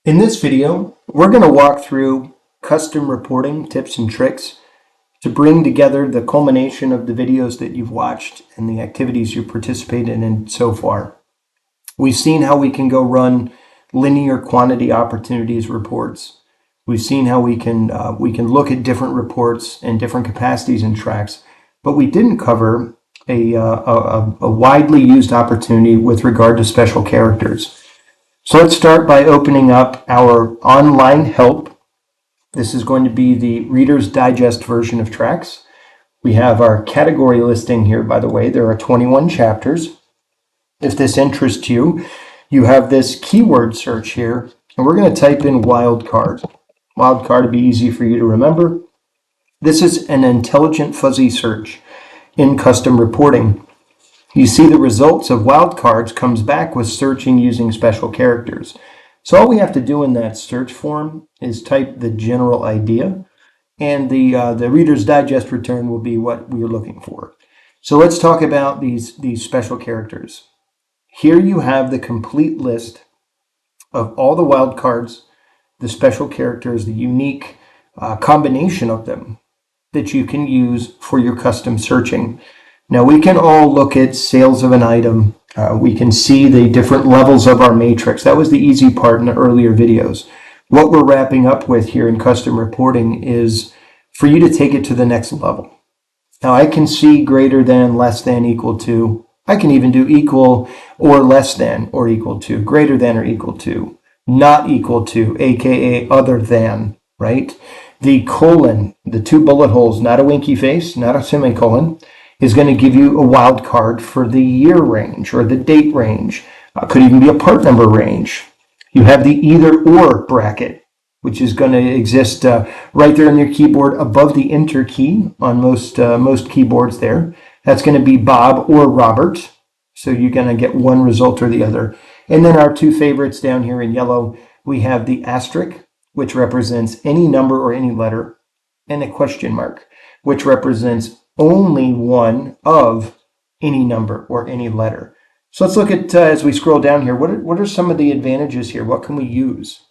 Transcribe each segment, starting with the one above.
In this video, we're going to walk through custom reporting tips and tricks to bring together the culmination of the videos that you've watched and the activities you've participated in so far. We've seen how we can go run linear quantity opportunities reports. We've seen how we can look at different reports and different capacities in TRACS, but we didn't cover a widely used opportunity with regard to special characters. So let's start by opening up our online help. This is going to be the Reader's Digest version of TRACS. We have our category listing here, by the way. There are 21 chapters. If this interests you, you have this keyword search here, and we're going to type in wildcard. Wildcard to be easy for you to remember. This is an intelligent fuzzy search in custom reporting. You see the results of wildcards comes back with searching using special characters. So all we have to do in that search form is type the general idea, and the Reader's Digest return will be what we're looking for. So let's talk about these special characters. Here you have the complete list of all the wildcards, the special characters, the unique combination of them that you can use for your custom searching. Now we can all look at sales of an item. We can see the different levels of our matrix. That was the easy part in the earlier videos. What we're wrapping up with here in custom reporting is for you to take it to the next level. Now I can see greater than, less than, equal to. I can even do equal or less than or equal to, greater than or equal to, not equal to, aka other than, right? The colon, the two bullet holes, not a winky face, not a semicolon, is going to give you a wild card for the year range or the date range. Could even be a part number range. You have the either or bracket, which is going to exist right there on your keyboard above the enter key on most keyboards there. That's going to be Bob or Robert. So you're going to get one result or the other. And then our two favorites down here in yellow, we have the asterisk, which represents any number or any letter, and a question mark, which represents only one of any number or any letter. So let's look at, as we scroll down here, what are some of the advantages here? What can we use?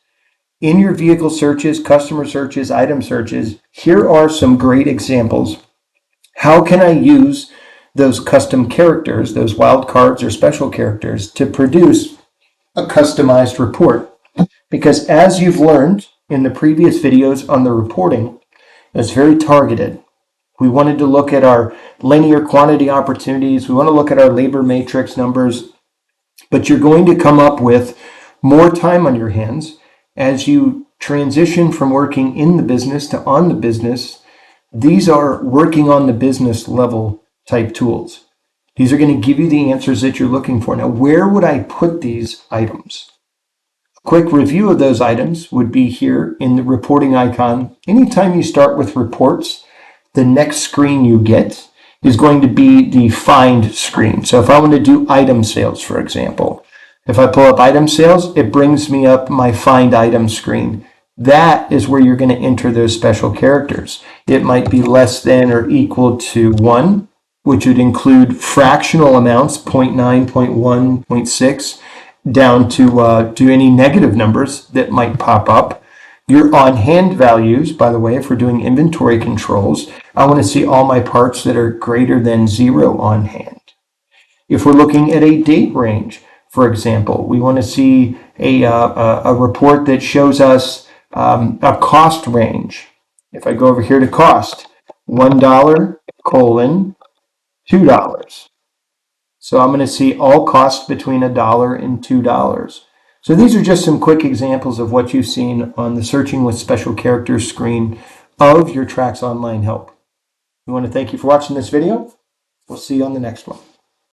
In your vehicle searches, customer searches, item searches, here are some great examples. How can I use those custom characters, those wildcards or special characters, to produce a customized report? Because as you've learned in the previous videos on the reporting, it's very targeted. We wanted to look at our linear quantity opportunities. We want to look at our labor matrix numbers. But you're going to come up with more time on your hands as you transition from working in the business to on the business. These are working on the business level type tools. These are going to give you the answers that you're looking for. Now, where would I put these items? A quick review of those items would be here in the reporting icon. Anytime you start with reports, the next screen you get is going to be the find screen. So if I want to do item sales, for example, if I pull up item sales, it brings me up my find item screen. That is where you're going to enter those special characters. It might be less than or equal to 1, which would include fractional amounts, 0.9, 0.1, 0.6, down to any negative numbers that might pop up. Your on-hand values, by the way, if we're doing inventory controls, I want to see all my parts that are greater than 0 on hand. If we're looking at a date range, for example, we want to see a report that shows us a cost range. If I go over here to cost, $1, $2. So I'm going to see all costs between $1 and $2. So these are just some quick examples of what you've seen on the Searching with Special Characters screen of your TRACS Online Help. We want to thank you for watching this video. We'll see you on the next one.